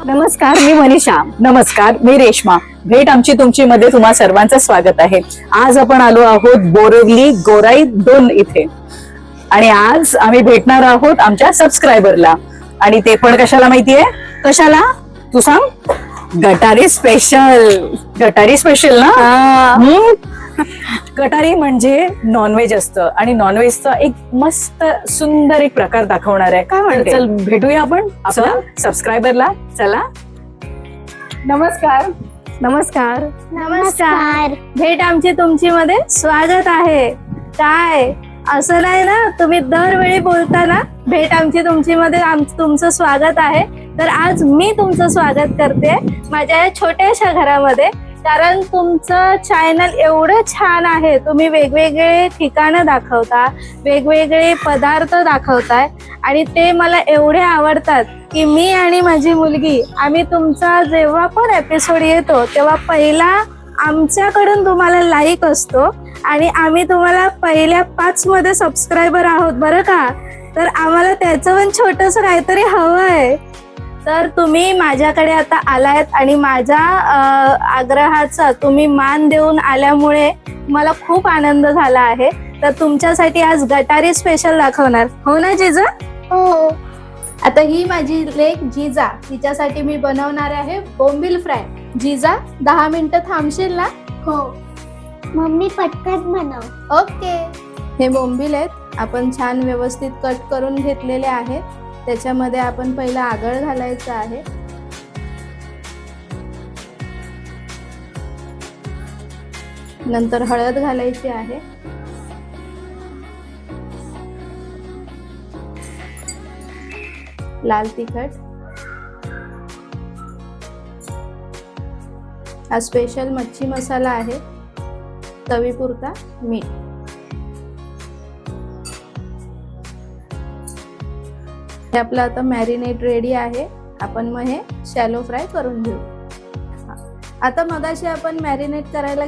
नमस्कार, मी मनीषा. नमस्कार, मी रेश्मा. भेट आमची तुमची मध्ये तुम्हा सर्वांचं स्वागत आहे. आज आपण आलो आहोत बोरिवली गोराई 2 इथे आणि आज आम्ही भेटणार आहोत आमच्या सबस्क्रायबरला. आणि ते पण कशाला माहितीये? कशाला? तू सांग. गटारी स्पेशल. गटारी स्पेशल ना. गटारी म्हणजे नॉनव्हेज असतं आणि नॉनव्हेजचा एक मस्त सुंदर एक प्रकार दाखवणार आहे. काय म्हणते? चल भेटूया आपण आपल्या सबस्क्रायबरला. चला. नमस्कार. नमस्कार. नमस्कार. भेट आमची तुमची मध्ये स्वागत आहे. काय असं नाही ना, तुम्ही दरवेळी बोलता ना भेट आमची तुमची मध्ये तुमचं स्वागत आहे, तर आज मी तुमचं स्वागत करते माझ्या या छोट्याशा घरामध्ये. कारण तुमचं चॅनल एवढं छान आहे, तुम्ही वेगवेगळे ठिकाणं दाखवता, वेगवेगळे पदार्थ दाखवताय आणि ते मला एवढे आवडतात की मी आणि माझी मुलगी आम्ही तुमचा जेव्हा पण एपिसोड येतो तेव्हा पहिला आमच्याकडून तुम्हाला लाईक असतो आणि आम्ही तुम्हाला पहिल्या 5 मध्ये सबस्क्रायबर आहोत बरं का. तर आम्हाला त्याचं पण छोटंसं काहीतरी हवं आहे. तर तुम्ही माझ्याकडे आता आलायत आणि माझ्या आग्रहाचा तुम्ही मान देऊन आल्यामुळे मला खूप आनंद झाला आहे. तर तुमच्यासाठी आज गटारी स्पेशल दाखवणार, हो ना जिजा? हो. आता ही माझी लेक जिजा, तिच्यासाठी मी बनवणार आहे बोंबील फ्राय. जिजा 10 मिनिटं थांबशील ना? हो. मम्मी पटकन बनव. ओके. हे बोंबील आहेत, आपण छान व्यवस्थित कट करून घेतलेले आहेत. त्याच्यामध्ये आपण पहिला आगळ घालायचं आहे. नंतर हळद घालायची आहे. लाल तिखट. हा स्पेशल मच्छी मसाला आहे. चवीपुरता मीठ. हे आपलं आता मॅरिनेट रेडी आहे. आपण मग हे शॅलो फ्राय करून घेऊ. आता मगाशी आपण मॅरिनेट करायला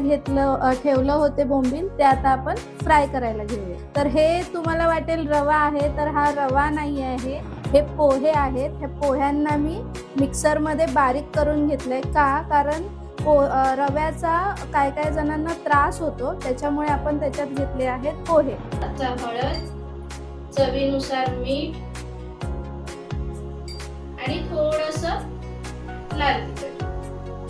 ठेवलं होते बोंबील, ते आता आपण फ्राय करायला घेऊया. तर हे तुम्हाला वाटेल रवा आहे, तर हा रवा नाही आहे, हे पोहे आहेत. हे पोह्यांना मी मिक्सरमध्ये बारीक करून घेतलंय. का? कारण रव्याचा काय जणांना त्रास होतो, त्याच्यामुळे आपण त्याच्यात घेतले आहेत पोहे. आता हळद, चवीनुसार मीठ आणि थोडंसं लाल तिखट.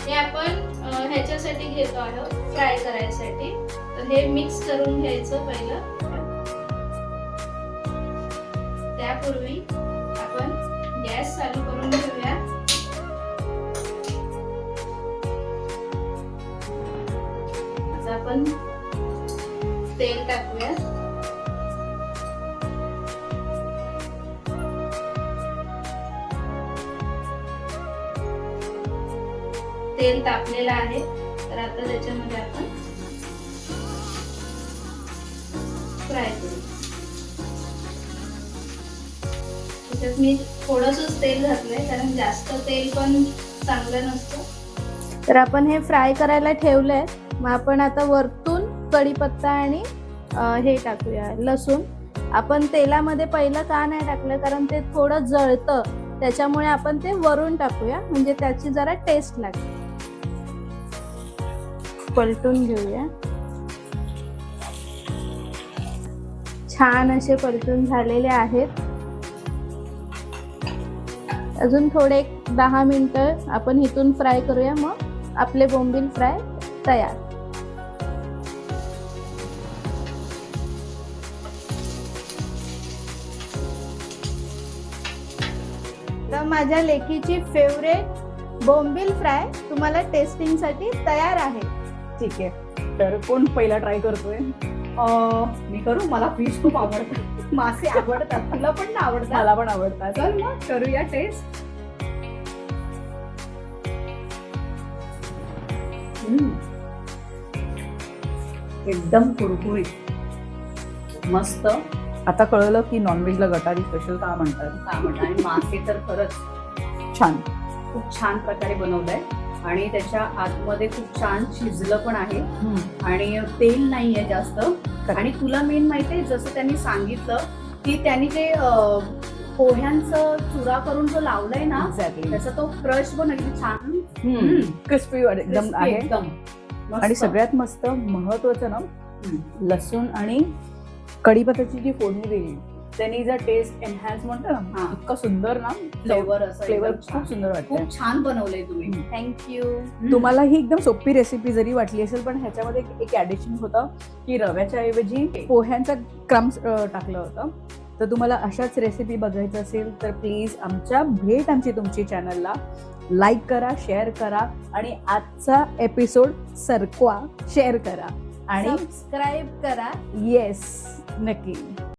हे आपण ह्याच्यासाठी घेतो आहोत फ्राय करायसाठी. तर हे मिक्स करून घ्यायचं पहिलं. त्यापूर्वी आपण गॅस चालू करून घेऊया. आता आपण तेल टाकूया. तेल तापलेलं आहे, तर आता त्याच्यामध्ये आपण फ्राय करू. त्याच्यात मी थोडंसं तेल घातलंय, कारण जास्त तेल पण चांगलं नसतं. तर आपण हे फ्राय करायला ठेवलंय. मग आपण आता वरतून कढीपत्ता आणि हे टाकूया लसूण. आपण तेलामध्ये पहिलं का नाही टाकलं, कारण ते थोडं जळतं, त्याच्यामुळे आपण ते वरून टाकूया, म्हणजे त्याची जरा टेस्ट लागते. पलटून घेऊया. छान असे पलटून झालेले आहेत. अजून थोडे 10 मिनिटं आपण इथून फ्राय करूया, मग आपले बोंबील फ्राय तयार. तर माझ्या लेकीची फेवरेट बोंबील फ्राय तुम्हाला टेस्टिंग साठी तयार आहे. ठीक आहे. तर कोण पहिला ट्राय करतोय? मी करू. मला फिश खूप आवडतं. मासे आवडतात. तुला पण आवडतात? मला पण आवडतात. चल मग करूया टेस्ट. एकदम कुरकुरीत, मस्त. आता कळलं की नॉनव्हेजला गटारी स्पेशल का म्हणतात. आणि मासे तर खरंच छान, खूप छान प्रकारे बनवलंय आणि त्याच्या आतमध्ये खूप छान शिजलं पण आहे आणि तेल नाहीये जास्त. आणि तुला मेन माहितीये, जसं त्यांनी सांगितलं की त्यांनी जे पोह्यांचं चुरा करून जो लावलाय ना एक्झॅक्टली. त्याचा तो क्रश पण अगदी छान क्रिस्पी एकदम crispy आहे. एकदम मस्त. आणि सगळ्यात मस्त महत्वाचं ना, हम्म. लसूण आणि कढीपत्त्याची जी फोडणी दिली त्यांनी जर टेस्ट एनहान्स म्हणतो ना, हा. इतकं सुंदर ना फ्लेवर असं फ्लेवर एकदम छान. खूप सुंदर वाटतं. खूप छान बनवलंय तुम्ही. थँक्यू. तुम्हाला ही एकदम सोपी रेसिपी जरी वाटली असेल, पण ह्याच्यामध्ये एक ऍडिशन होतं की रव्याच्या ऐवजी पोह्यांचा क्रम्स टाकलं होतं. तर तुम्हाला अशाच रेसिपी बघायचं असेल तर प्लीज आमच्या भेट आमची तुमची चॅनलला लाईक करा, शेअर करा आणि आजचा एपिसोड सरकवा, शेअर करा आणि सबस्क्राईब करा. येस, नक्की.